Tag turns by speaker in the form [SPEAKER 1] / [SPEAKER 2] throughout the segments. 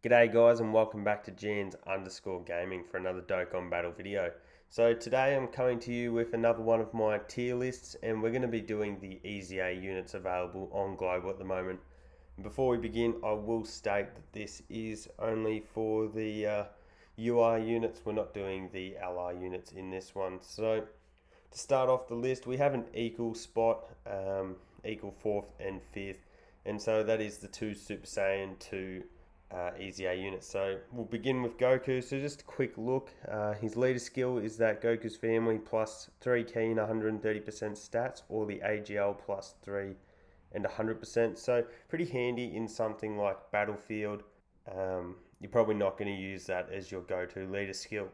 [SPEAKER 1] G'day guys and welcome back to Gaming for another Dokkan battle video. So today I'm coming to you with another one of my tier lists and we're going to be doing the EZA units available on Global at the moment. And before we begin, I will state that this is only for the UR units. We're not doing the LR units in this one. So to start off the list, we have an equal spot, equal 4th and 5th, and so that is the two Super Saiyan 2 EZA units. So we'll begin with Goku. So just a quick look. His leader skill is that Goku's family plus 3 key and 130% stats, or the AGL plus 3 and 100%. So pretty handy in something like Battlefield. You're probably not going to use that as your go-to leader skill.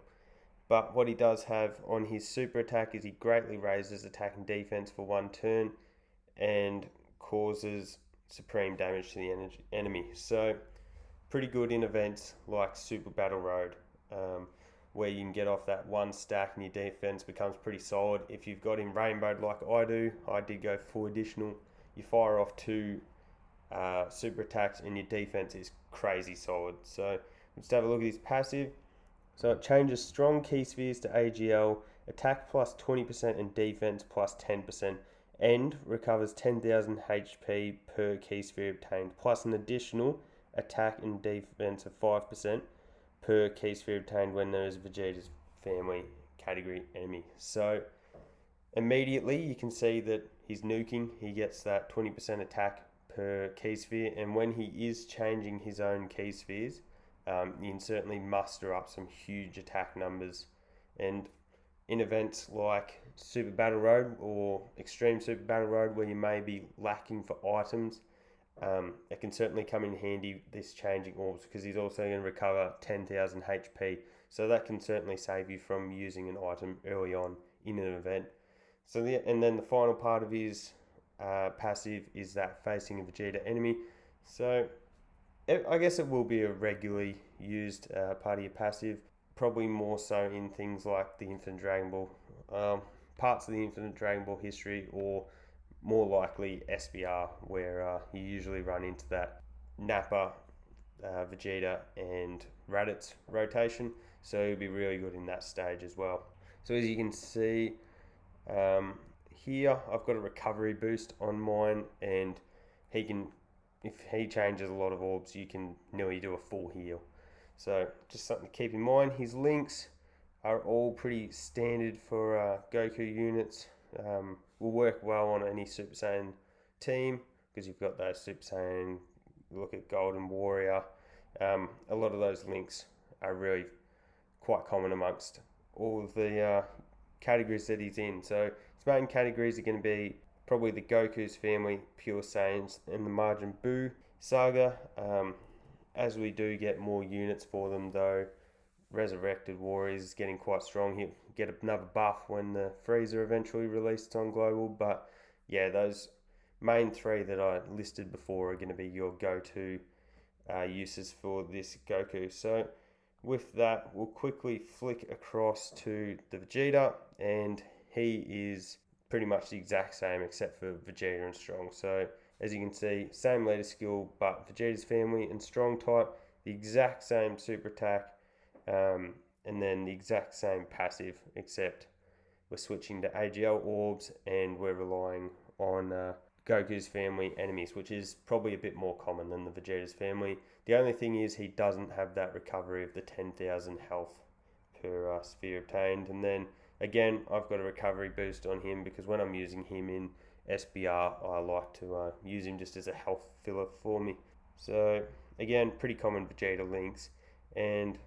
[SPEAKER 1] But what he does have on his super attack is he greatly raises attack and defense for one turn and causes supreme damage to the enemy. So pretty good in events like Super Battle Road, where you can get off that one stack and your defense becomes pretty solid. If you've got him rainbowed like I did go full additional, you fire off 2 super attacks and your defense is crazy solid. So let's have a look at his passive. So it changes strong key spheres to AGL, attack plus 20% and defense plus 10%, and recovers 10,000 HP per key sphere obtained, plus an additional attack and defense of 5% per key sphere obtained when there is Vegeta's family category enemy. So immediately you can see that he's nuking. He gets that 20% attack per key sphere, and when he is changing his own key spheres, you can certainly muster up some huge attack numbers. And in events like Super Battle Road or Extreme Super Battle Road, where you may be lacking for items, it can certainly come in handy, this changing orbs, because he's also going to recover 10,000 HP. So that can certainly save you from using an item early on in an event. So and then the final part of his passive is that facing a Vegeta enemy. So I guess it will be a regularly used part of your passive, probably more so in things like the Infinite Dragon Ball, parts of the Infinite Dragon Ball history, or more likely SBR, where you usually run into that Nappa, Vegeta and Raditz rotation. So it'll be really good in that stage as well. So as you can see here, I've got a recovery boost on mine, and he can, if he changes a lot of orbs, you can nearly do a full heal. So just something to keep in mind. His links are all pretty standard for Goku units. Will work well on any Super Saiyan team, because you've got those Super Saiyan, look at Golden Warrior. A lot of those links are really quite common amongst all of the categories that he's in. So his main categories are going to be probably the Goku's family, Pure Saiyans, and the Majin Buu saga. As we do get more units for them though, Resurrected Warriors is getting quite strong. He'll get another buff when the Freezer eventually released on Global. But yeah, those main 3 that I listed before are going to be your go-to uses for this Goku. So with that, we'll quickly flick across to the Vegeta, and he is pretty much the exact same except for Vegeta and Strong. So as you can see, same leader skill, but Vegeta's family and Strong type, the exact same super attack, and then the exact same passive, except we're switching to AGL orbs and we're relying on Goku's family enemies, which is probably a bit more common than the Vegeta's family. The only thing is he doesn't have that recovery of the 10,000 health per sphere obtained. And then again, I've got a recovery boost on him because when I'm using him in SBR, I like to use him just as a health filler for me. So again, pretty common Vegeta links, and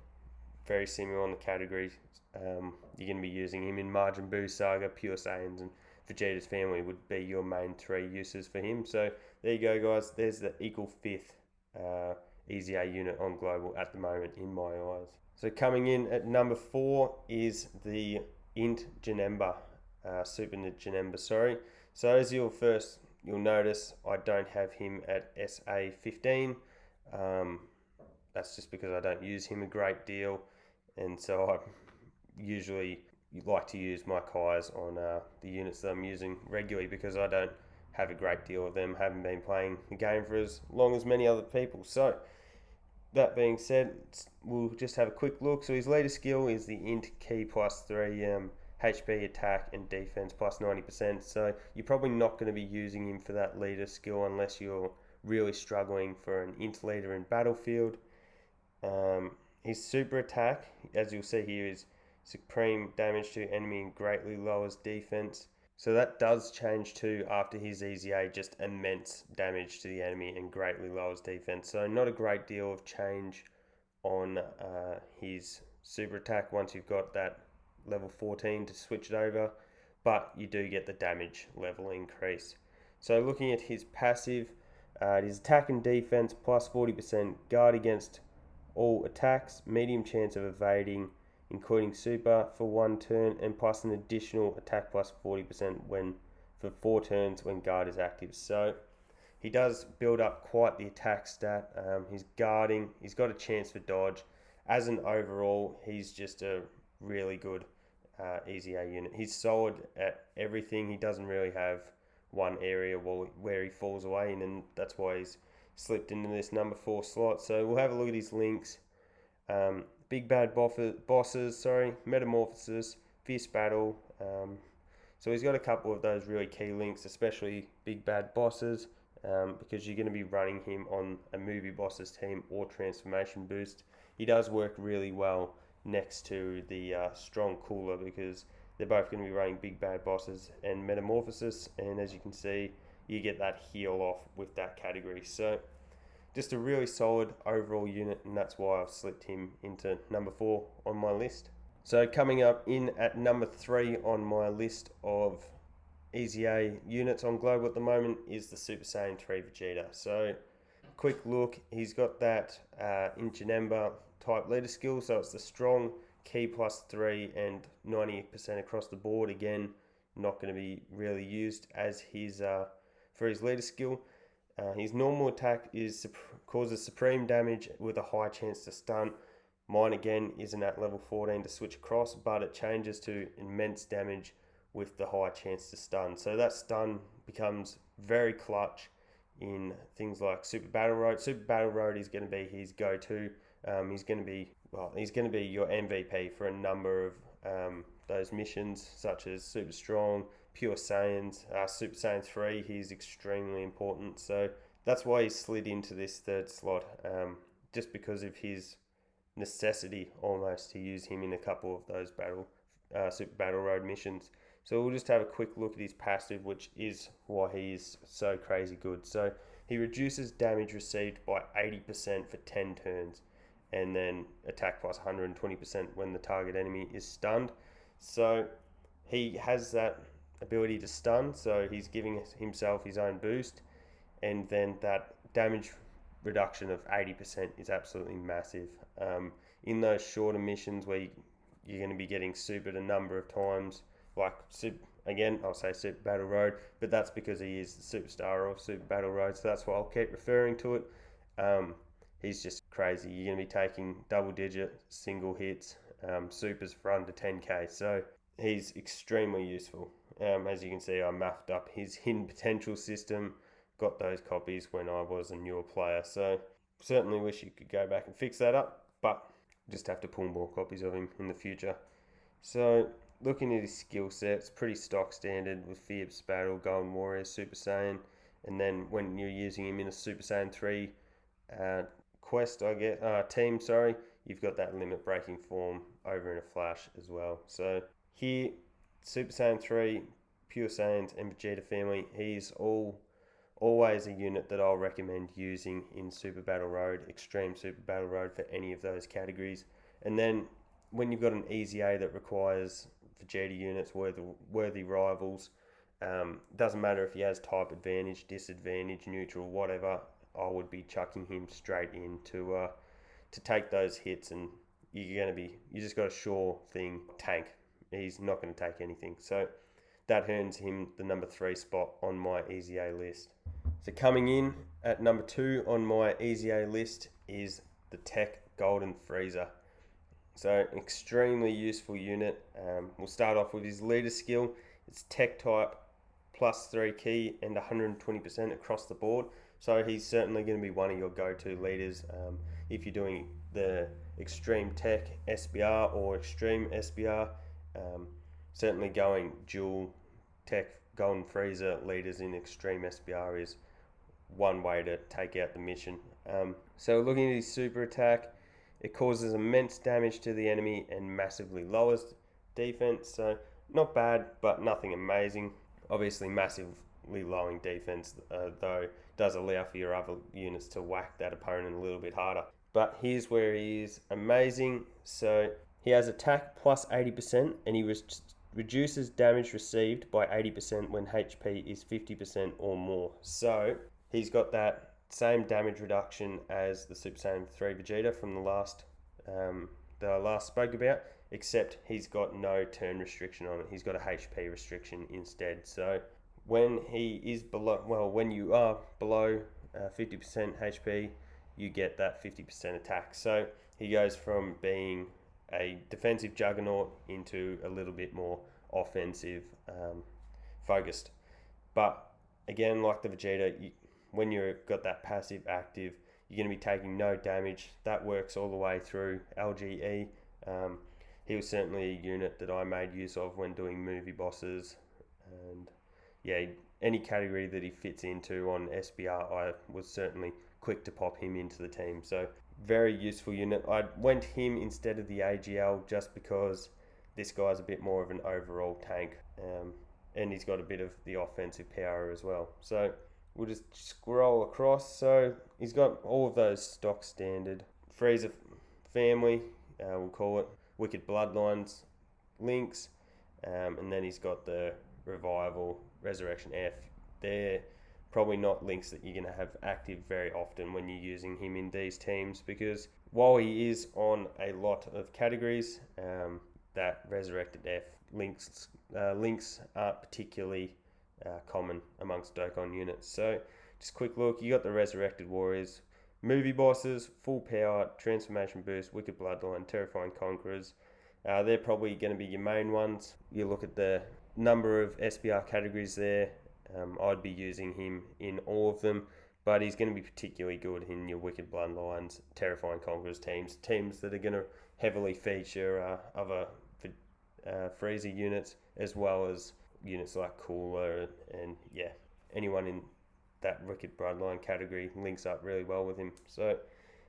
[SPEAKER 1] very similar on the categories. You're going to be using him in Majin Buu saga, Pure Saiyans, and Vegeta's family would be your main 3 uses for him. So there you go, guys. There's the equal 5th EZA unit on Global at the moment in my eyes. So coming in at number 4 is the Int Janemba, Super Janemba, sorry. So as you'll notice, I don't have him at SA 15. That's just because I don't use him a great deal, and so I usually like to use my Kais on the units that I'm using regularly, because I don't have a great deal of them, haven't been playing the game for as long as many other people. So that being said, we'll just have a quick look. So his leader skill is the int key +3, HP attack and defense +90%. So you're probably not going to be using him for that leader skill unless you're really struggling for an int leader in Battlefield. His super attack, as you'll see here, is supreme damage to enemy and greatly lowers defense. So that does change too after his EZA, just immense damage to the enemy and greatly lowers defense. So not a great deal of change on his super attack once you've got that level 14 to switch it over, but you do get the damage level increase. So looking at his passive, his attack and defense +40%, guard against all attacks, medium chance of evading, including super for 1 turn, and plus an additional attack +40% when for 4 turns when guard is active. So he does build up quite the attack stat. He's guarding, he's got a chance for dodge. As an overall, he's just a really good EZA unit. He's solid at everything. He doesn't really have one area where he falls away in, and that's why he's slipped into this number 4 slot. So we'll have a look at his links. Big Bad Bosses, Metamorphosis, Fierce Battle. So he's got a couple of those really key links, especially Big Bad Bosses, because you're going to be running him on a Movie Bosses team or Transformation Boost. He does work really well next to the Strong Cooler because they're both going to be running Big Bad Bosses and Metamorphosis, and as you can see, you get that heal off with that category. So just a really solid overall unit, and that's why I've slipped him into number 4 on my list. So coming up in at number 3 on my list of EZA units on Global at the moment is the Super Saiyan 3 Vegeta. So quick look, he's got that Ingenemba type leader skill, so it's the strong key +3 and 90% across the board. Again, not going to be really used as his for his leader skill. His normal attack causes supreme damage with a high chance to stun. Mine again isn't at level 14 to switch across, but it changes to immense damage with the high chance to stun. So that stun becomes very clutch in things like Super Battle Road. Super Battle Road is going to be his go-to. He's going to be your MVP for a number of those missions, such as Super Strong, Pure Saiyans, Super Saiyan 3. He's extremely important, so that's why he slid into this 3rd slot, just because of his necessity almost to use him in a couple of those Super Battle Road missions. So we'll just have a quick look at his passive, which is why he is so crazy good. So he reduces damage received by 80% for 10 turns, and then attack +120% when the target enemy is stunned. So he has that ability to stun, so he's giving himself his own boost, and then that damage reduction of 80% is absolutely massive. In those shorter missions where you're going to be getting supered a number of times, like again, I'll say Super Battle Road, but that's because he is the superstar of Super Battle Road, so that's why I'll keep referring to it. He's just crazy. You're going to be taking double-digit single hits, supers for under 10k, so he's extremely useful. As you can see, I mapped up his hidden potential system, got those copies when I was a newer player, so certainly wish you could go back and fix that up, but just have to pull more copies of him in the future. So looking at his skill set, it's pretty stock standard with Fierce Battle, Golden Warrior, Super Saiyan, and then when you're using him in a Super Saiyan 3 quest, team, you've got that limit breaking form over in a flash as well. So here, Super Saiyan 3, Pure Saiyans, and Vegeta family, he's always a unit that I'll recommend using in Super Battle Road, Extreme Super Battle Road, for any of those categories. And then when you've got an EZA that requires Vegeta units, worthy rivals, doesn't matter if he has type advantage, disadvantage, neutral, whatever, I would be chucking him straight in to take those hits, and you just got a sure thing tank. He's not going to take anything. So that earns him the number 3 spot on my EZA list. So coming in at number 2 on my EZA list is the Tech Golden Freezer. So extremely useful unit. We'll start off with his leader skill. It's Tech type +3 key and 120% across the board. So he's certainly going to be one of your go-to leaders. if you're doing the Extreme Tech SBR or Extreme SBR. Certainly going dual Tech Golden Freezer leaders in Extreme SBR is one way to take out the mission. So looking at his super attack, it causes immense damage to the enemy and massively lowers defense. So not bad, but nothing amazing. Obviously massively lowering defense, though does allow for your other units to whack that opponent a little bit harder. But here's where he is amazing. So he has attack plus 80% and he reduces damage received by 80% when HP is 50% or more. So he's got that same damage reduction as the Super Saiyan 3 Vegeta from the last that I last spoke about, except he's got no turn restriction on it. He's got a HP restriction instead. So when he is below, well, when you are below 50% HP, you get that 50% attack. So he goes from being a defensive juggernaut into a little bit more offensive focused. But again, like the Vegeta, when you've got that passive active, you're going to be taking no damage. That works all the way through LGE. He was certainly a unit that I made use of when doing movie bosses, and yeah, any category that he fits into on SBR, I was certainly quick to pop him into the team. So very useful unit. I went him instead of the AGL just because this guy's a bit more of an overall tank, and he's got a bit of the offensive power as well. So we'll just scroll across. So he's got all of those stock standard Freezer family, we'll call it, Wicked Bloodlines links, and then he's got the Revival, Resurrection F. They're probably not links that you're going to have active very often when you're using him in these teams, because while he is on a lot of categories, that Resurrected F links aren't particularly common amongst Dokkan units. So just quick look, you got the Resurrected Warriors, movie bosses, full power, transformation boost, Wicked Bloodline, Terrifying Conquerors. They're probably going to be your main ones. You look at the number of SBR categories there, I'd be using him in all of them, but he's going to be particularly good in your Wicked Bloodlines, Terrifying Conquerors teams that are going to heavily feature other Freezer units, as well as units like Cooler, and yeah, anyone in that Wicked Bloodline category links up really well with him. So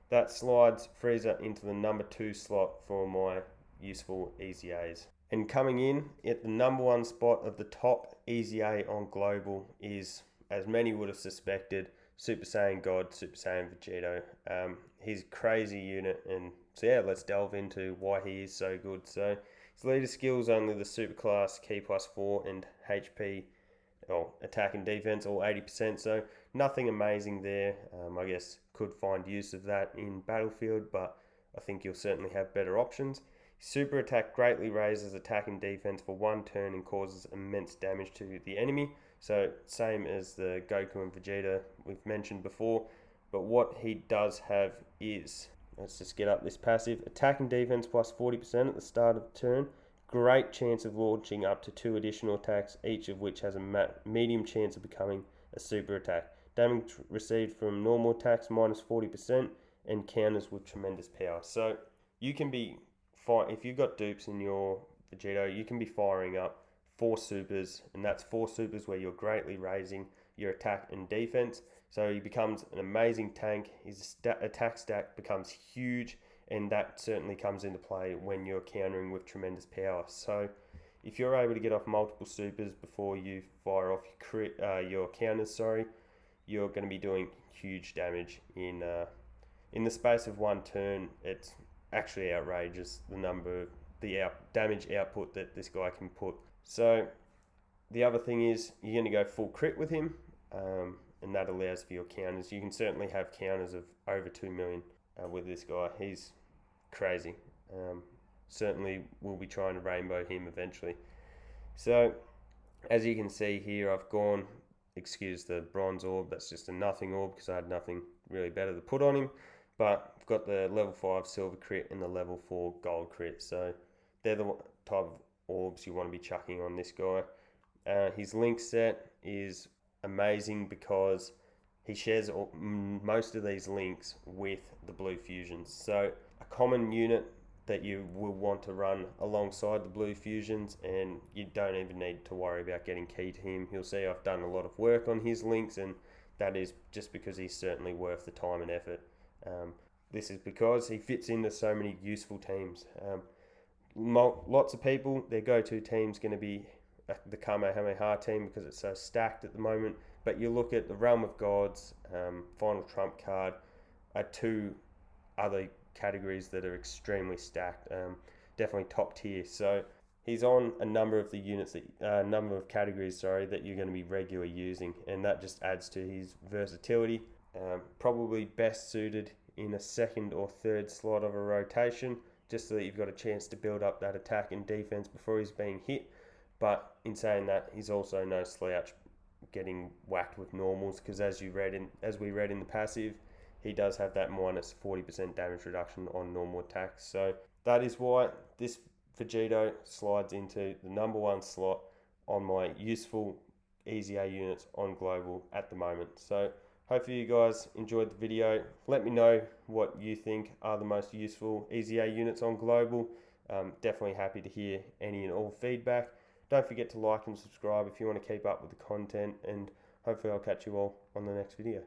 [SPEAKER 1] that slides Freezer into the number 2 slot for my useful EZA'S. And coming in at the number 1 spot of the top EZA on global is, as many would have suspected, Super Saiyan God, Super Saiyan Vegeta. He's a crazy unit, and so yeah, let's delve into why he is so good. So his leader skills only the super class, Ki plus 4, and HP, attack and defense, all 80%. So nothing amazing there. I guess could find use of that in Battlefield, but I think you'll certainly have better options. Super attack greatly raises attack and defense for 1 turn and causes immense damage to the enemy. So same as the Goku and Vegeta we've mentioned before. But what he does have is, let's just get up this passive, attack and defense plus 40% at the start of the turn. Great chance of launching up to 2 additional attacks, each of which has a medium chance of becoming a super attack. Damage received from normal attacks minus 40% and counters with tremendous power. So you can be, if you've got dupes in your Vegeta, you can be firing up 4 supers, and that's 4 supers where you're greatly raising your attack and defense. So he becomes an amazing tank. His attack stack becomes huge, and that certainly comes into play when you're countering with tremendous power. So if you're able to get off multiple supers before you fire off your counters, you're going to be doing huge damage in the space of 1 turn. It's actually outrageous the damage output that this guy can put. So the other thing is you're going to go full crit with him, and that allows for your counters. You can certainly have counters of over 2 million with this guy. He's crazy. Certainly we'll be trying to rainbow him eventually. So as you can see here, I've gone, excuse the bronze orb, that's just a nothing orb because I had nothing really better to put on him. But I've got the level 5 silver crit and the level 4 gold crit. So they're the type of orbs you want to be chucking on this guy. His link set is amazing because he shares most of these links with the blue fusions. So a common unit that you will want to run alongside the blue fusions, and you don't even need to worry about getting key to him. You'll see I've done a lot of work on his links, and that is just because he's certainly worth the time and effort. This is because he fits into so many useful teams. Lots of people, their go-to team's going to be the Kamehameha team because it's so stacked at the moment. But you look at the Realm of Gods, Final Trump card, are two other categories that are extremely stacked, definitely top tier. So he's on a number of the units number of categories, that you're going to be regularly using, and that just adds to his versatility. Probably best suited in a second or third slot of a rotation, just so that you've got a chance to build up that attack and defense before he's being hit. But in saying that, he's also no slouch getting whacked with normals, because as we read in the passive, he does have that minus 40% damage reduction on normal attacks. So that is why this Vegeta slides into the number one slot on my useful EZA units on global at the moment. So hopefully you guys enjoyed the video. Let me know what you think are the most useful EZA units on global. Definitely happy to hear any and all feedback. Don't forget to like and subscribe if you want to keep up with the content, and hopefully I'll catch you all on the next video.